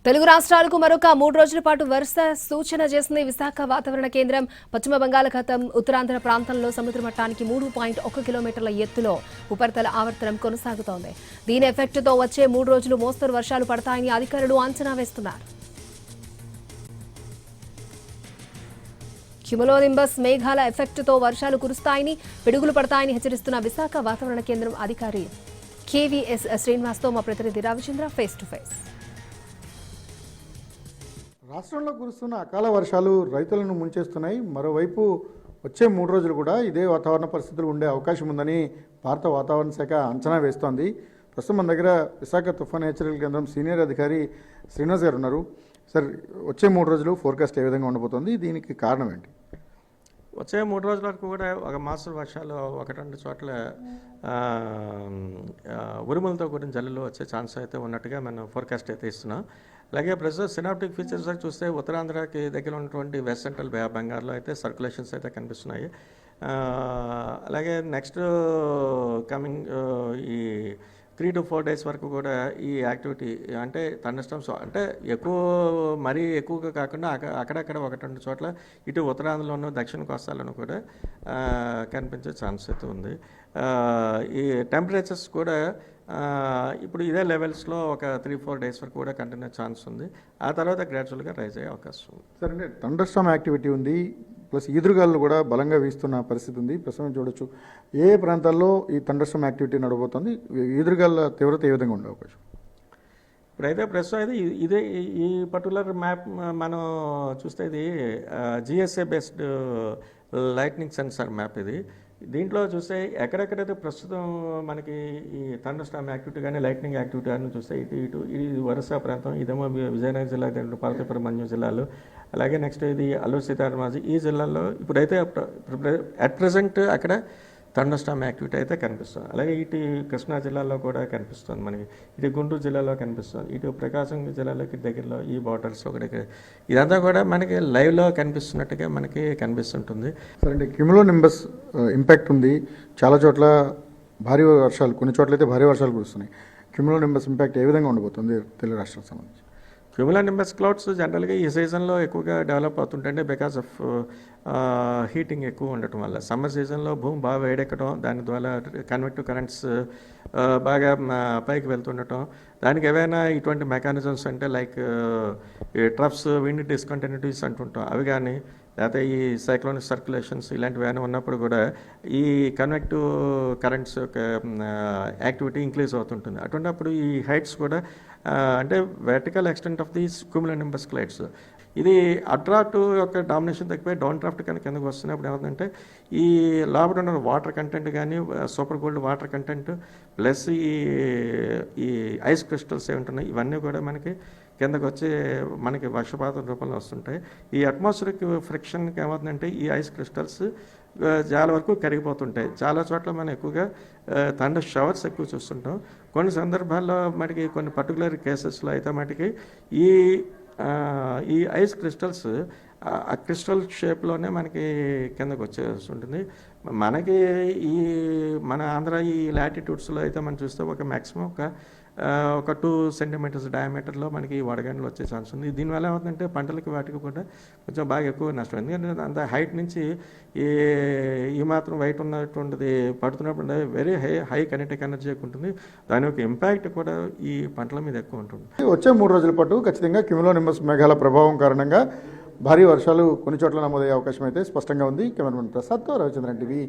తెలుగు రాష్ట్రాలకు మరొక 3 రోజుల పాటు వరుస సూచన చేసింది విశాఖ వాతావరణ కేంద్రం. పశ్చిమ బంగాళాఖాతం ఉత్తరాంధ్ర ప్రాంతంలో సముద్ర మట్టానికి 3.1 కిలోమీటర్ల ఎత్తులో ఉపరితల ఆవర్తనం కొనసాగుతోంది. దీని ఎఫెక్ట్తో వచ్చే 3 రోజులు మోస్తరు వర్షాలు పడతాయని అధికారులు అంచనా వేస్తున్నారు. క్యుములోనింబస్ మేఘాల ఎఫెక్ట్తో వర్షాలు కురుస్తాయని, పిడుగులు పడతాయని హెచ్చరిస్తున్న విశాఖ వాతావరణ కేంద్రం అధికారి కేవీఎస్ శ్రీనివాస్తో మా ప్రతినిధి రవిచంద్ర ఫేస్ టు ఫేస్. రాష్ట్రంలో కురుస్తున్న అకాల వర్షాలు రైతులను ముంచేస్తున్నాయి. మరోవైపు వచ్చే 3 రోజులు కూడా ఇదే వాతావరణ పరిస్థితులు ఉండే అవకాశం ఉందని భారత వాతావరణ శాఖ అంచనా వేస్తోంది. ప్రస్తుతం మన దగ్గర విశాఖ తుఫాన్ హెచ్చరికల కేంద్రం సీనియర్ అధికారి శ్రీనివాస్ గారు ఉన్నారు. సార్, వచ్చే 3 రోజులు ఫోర్కాస్ట్ ఏ విధంగా ఉండబోతోంది, దీనికి కారణం ఏంటి? వచ్చే 3 రోజుల వరకు కూడా ఒక మాస వర్షాలు 1-2 చోట్ల ఉరుములతో కూడిన జల్లులు వచ్చే ఛాన్స్ అయితే ఉన్నట్టుగా మనం ఫోర్కాస్ట్ అయితే ఇస్తున్నాం. అలాగే ప్రస్తుతం సినాప్టిక్ ఫీచర్స్ చూస్తే ఉత్తరాంధ్రకి దగ్గర ఉన్నటువంటి వెస్ట్ సెంట్రల్ బే ఆఫ్ బెంగాల్లో అయితే సర్క్యులేషన్స్ అయితే కనిపిస్తున్నాయి. అలాగే నెక్స్ట్ కమింగ్ ఈ 3 to 4 days వరకు కూడా ఈ యాక్టివిటీ అంటే థండర్స్టార్మ్స్ అంటే మరీ ఎక్కువగా కాకుండా అక్కడక్కడ 1-2 చోట్ల ఇటు ఉత్తరాంధ్రలోనూ దక్షిణ కోస్తాలోనూ కూడా కనిపించే ఛాన్స్ అయితే ఉంది. ఈ టెంపరేచర్స్ కూడా ఇప్పుడు ఇదే లెవెల్స్లో ఒక 3-4 days వరకు కూడా కంటిన్యూ ఛాన్స్ ఉంది. ఆ తర్వాత గ్రాడ్యువల్గా రైజ్ అయ్యే అవకాశం ఉంది. సార్, అంటే థండర్స్టార్మ్ యాక్టివిటీ ఉంది, ప్లస్ ఈదురుగాలు కూడా బలంగా వీస్తున్న పరిస్థితి ఉంది. ప్రస్తుతం చూడొచ్చు ఏ ప్రాంతాల్లో ఈ థండర్స్టార్మ్ యాక్టివిటీ నడబోతుంది, ఈదురుగాల తీవ్రత ఏ విధంగా ఉండే అవకాశం? ఇప్పుడైతే ప్రస్తుతం అయితే ఇదే ఈ పర్టికులర్ మ్యాప్ మనం చూస్తే ఇది GSA based lightning sensor map. ఇది దీంట్లో చూస్తే ఎక్కడెక్కడైతే ప్రస్తుతం మనకి ఈ థండర్స్టార్మ్ యాక్టివిటీ కానీ లైట్నింగ్ యాక్టివిటీ కానీ చూస్తే ఇది వరుస ప్రాంతం. ఇదేమో విజయనగరం జిల్లా, పార్వతీపురం మన్యం జిల్లాలు, అలాగే నెక్స్ట్ ఇది అల్లూరు సీతారామరాజు ఈ జిల్లాల్లో ఇప్పుడైతే అట్ ప్రజెంట్ అక్కడ థండర్స్టార్మ్ యాక్టివిటీ అయితే కనిపిస్తుంది. అలాగే ఇటు కృష్ణా జిల్లాలో కూడా కనిపిస్తుంది, మనకి ఇటు గుంటూరు జిల్లాలో కనిపిస్తుంది, ఇటు ప్రకాశం జిల్లాలోకి దగ్గరలో ఈ బార్డర్స్ ఒకటి ఇదంతా కూడా మనకి లైవ్లో కనిపిస్తున్నట్టుగా మనకి కనిపిస్తుంటుంది. సరే అండి, క్యుములోనింబస్ ఇంపాక్ట్ ఉంది, చాలా చోట్ల భారీ వర్షాలు, కొన్ని చోట్ల అయితే భారీ వర్షాలు కురుస్తున్నాయి. క్యుములోనింబస్ ఇంపాక్ట్ ఏ విధంగా ఉండబోతుంది తెలుగు రాష్ట్రాలకు సంబంధించి? క్యూములోనింబస్ క్లౌడ్స్ జనరల్గా ఈ సీజన్లో ఎక్కువగా డెవలప్ అవుతుంటే బికాస్ ఆఫ్ హీటింగ్ ఎక్కువ ఉండటం వల్ల. సమ్మర్ సీజన్లో భూమి బాగా వేడెక్కడం, దాని ద్వారా కన్వెక్టివ్ కరెంట్స్ బాగా పైకి వెళ్తుండటం, దానికి ఏవైనా ఇటువంటి మెకానిజమ్స్ అంటే లైక్ ట్రఫ్స్, విండ్ డిస్కంటిన్యూటీస్ అంటుంటాం, అవి కానీ లేకపోతే ఈ సైక్లోనిక్ సర్క్యులేషన్స్ ఇలాంటివి ఏమైనా ఉన్నప్పుడు కూడా ఈ కన్వెక్టివ్ కరెంట్స్ యొక్క యాక్టివిటీ ఇంక్రీజ్ అవుతుంటుంది. అటువంటిప్పుడు ఈ హైట్స్ కూడా అంటే vertical extent of these cumulonimbus clouds ఇది అప్డ్రాఫ్ట్ యొక్క డామినేషన్ తగ్గిపోయి డౌన్ డ్రాఫ్ట్ కనుక కిందకు వస్తున్నప్పుడు ఏమవుతుందంటే ఈ లోపల ఉన్న వాటర్ కంటెంట్ కానీ super gold water content plus ఈ ఐస్ క్రిస్టల్స్ ఏముంటున్నాయి ఇవన్నీ కూడా మనకి కిందకు వచ్చి మనకి వర్షపాతం రూపంలో వస్తుంటాయి. ఈ అట్మాస్ఫిరిక్ ఫ్రిక్షన్కి ఏమవుతుందంటే ఈ ఐస్ క్రిస్టల్స్ చాలా వరకు కరిగిపోతుంటాయి. చాలా చోట్ల మనం ఎక్కువగా థండర్ షవర్స్ ఎక్కువ చూస్తుంటాం. కొన్ని సందర్భాల్లో మనకి కొన్ని పర్టికులర్ కేసెస్లో అయితే మటుకి ఈ ఐస్ క్రిస్టల్స్ ఆ క్రిస్టల్ షేప్లోనే మనకి కిందకు వచ్చేస్తుంటుంది. మనకి మన ఆంధ్ర ఈ లాటిట్యూడ్స్లో అయితే మనం చూస్తే ఒక మ్యాక్సిమం ఒక 2 centimeters డయామీటర్లో మనకి వడగండ్లు వచ్చే ఛాన్స్ ఉంది. దీనివల్ల ఏమవుతుందంటే పంటలకి వాటికి కూడా కొంచెం బాగా ఎక్కువ నష్టం. ఎందుకంటే అంత హైట్ నుంచి ఈ మాత్రం వైట్ ఉన్నటువంటిది పడుతున్నప్పుడు వెరీ హై కైనెటిక్ ఎనర్జీ ఎక్కువ ఉంటుంది. దాని యొక్క ఇంపాక్ట్ కూడా ఈ పంటల మీద ఎక్కువ ఉంటుంది. వచ్చే 3 రోజుల పాటు ఖచ్చితంగా క్యుములోనింబస్ మేఘాల ప్రభావం కారణంగా భారీ వర్షాలు కొన్ని చోట్ల నమోదయ్యే అవకాశం అయితే స్పష్టంగా ఉంది. కెమెరామెన్ ప్రసాద్తో రవిచంద్రన్ టీవీ.